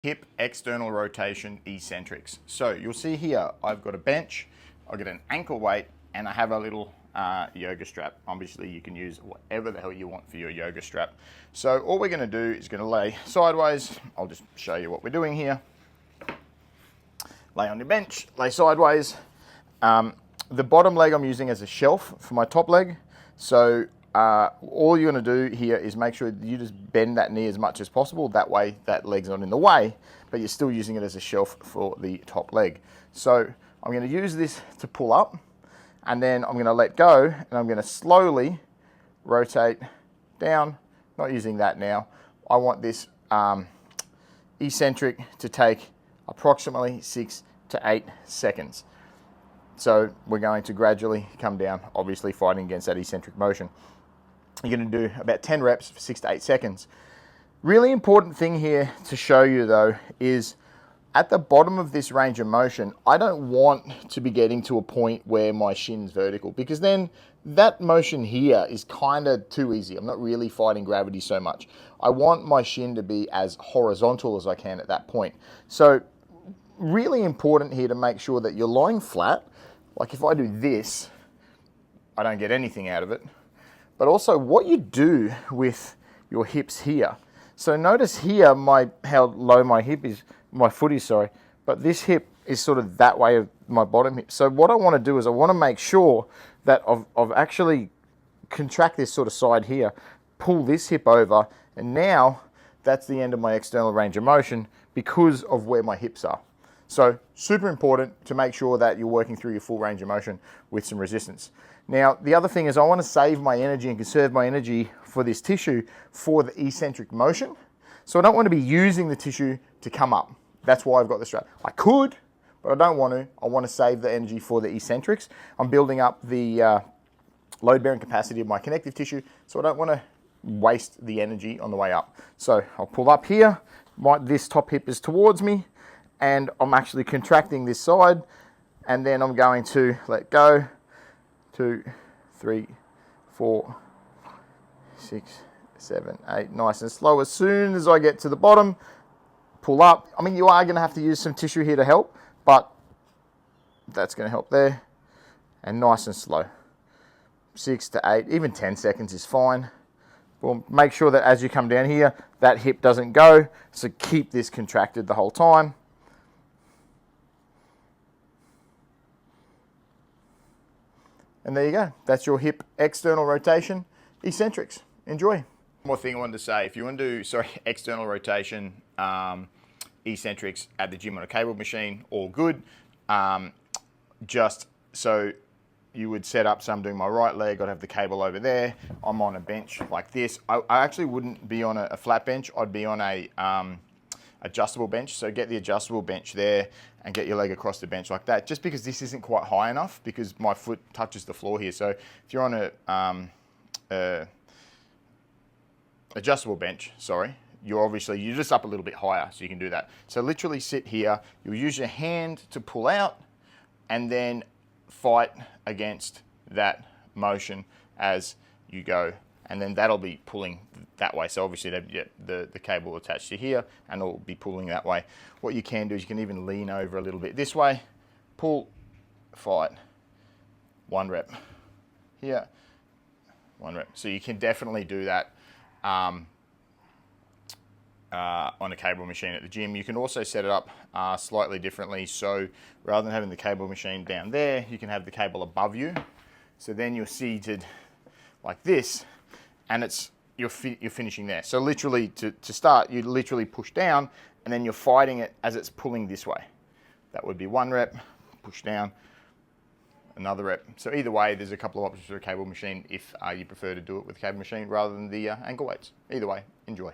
Hip external rotation eccentrics. So you'll see here, I've got a bench, I've got an ankle weight, and I have a little yoga strap. Obviously you can use whatever the hell you want for your yoga strap. So all we're gonna do is gonna lay sideways. I'll just show you what we're doing here. Lay on your bench, lay sideways. The bottom leg I'm using as a shelf for my top leg. So all you're going to do here is make sure you just bend that knee as much as possible. That way that leg's not in the way, but you're still using it as a shelf for the top leg. So I'm going to use this to pull up, and then I'm going to let go, and I'm going to slowly rotate down. Not using that now. I want this eccentric to take approximately 6 to 8 seconds. So we're going to gradually come down, obviously fighting against that eccentric motion. You're going to do about 10 reps for 6 to 8 seconds. Really important thing here to show you though is at the bottom of this range of motion, I don't want to be getting to a point where my shin's vertical, because then that motion here is kind of too easy. I'm not really fighting gravity so much. I want my shin to be as horizontal as I can at that point. So really important here to make sure that you're lying flat. Like if I do this, I don't get anything out of it. But also what you do with your hips here. So notice here how low my hip is, my foot is, sorry, but this hip is sort of that way of my bottom hip. So what I want to do is I want to make sure that I've actually contract this sort of side here, pull this hip over, and now that's the end of my external range of motion because of where my hips are. So super important to make sure that you're working through your full range of motion with some resistance. Now, the other thing is I want to save my energy and conserve my energy for this tissue for the eccentric motion. So I don't want to be using the tissue to come up. That's why I've got the strap. I could, but I don't want to. I want to save the energy for the eccentrics. I'm building up the load-bearing capacity of my connective tissue, so I don't want to waste the energy on the way up. So I'll pull up here. This top hip is towards me, and I'm actually contracting this side, and then I'm going to let go. 2, 3, 4, 6, 7, 8, nice and slow. As soon as I get to the bottom, pull up. I mean, you are going to have to use some tissue here to help, but that's going to help there. And nice and slow. 6 to 8, even 10 seconds is fine. Well, make sure that as you come down here, that hip doesn't go, so keep this contracted the whole time. And there you go. That's your hip external rotation eccentrics. Enjoy. One more thing I wanted to say. If you want to do, external rotation eccentrics at the gym on a cable machine, all good. Just so you would set up, so I'm doing my right leg, I'd have the cable over there. I'm on a bench like this. I actually wouldn't be on a flat bench. I'd be on a adjustable bench. So get the adjustable bench there and get your leg across the bench like that, just because this isn't quite high enough because my foot touches the floor here. So if you're on a adjustable bench, you're just up a little bit higher, so you can do that. So literally sit here, you'll use your hand to pull out and then fight against that motion as you go. And then that'll be pulling that way. So obviously the cable attached to here and it'll be pulling that way. What you can do is you can even lean over a little bit this way, pull, fight, 1 rep. Here, 1 rep. So you can definitely do that on a cable machine at the gym. You can also set it up slightly differently. So rather than having the cable machine down there, you can have the cable above you. So then you're seated like this, and you're finishing there. So literally to start, you literally push down, and then you're fighting it as it's pulling this way. That would be 1 rep, push down, another rep. So either way, there's a couple of options for a cable machine if you prefer to do it with a cable machine rather than the ankle weights. Either way, enjoy.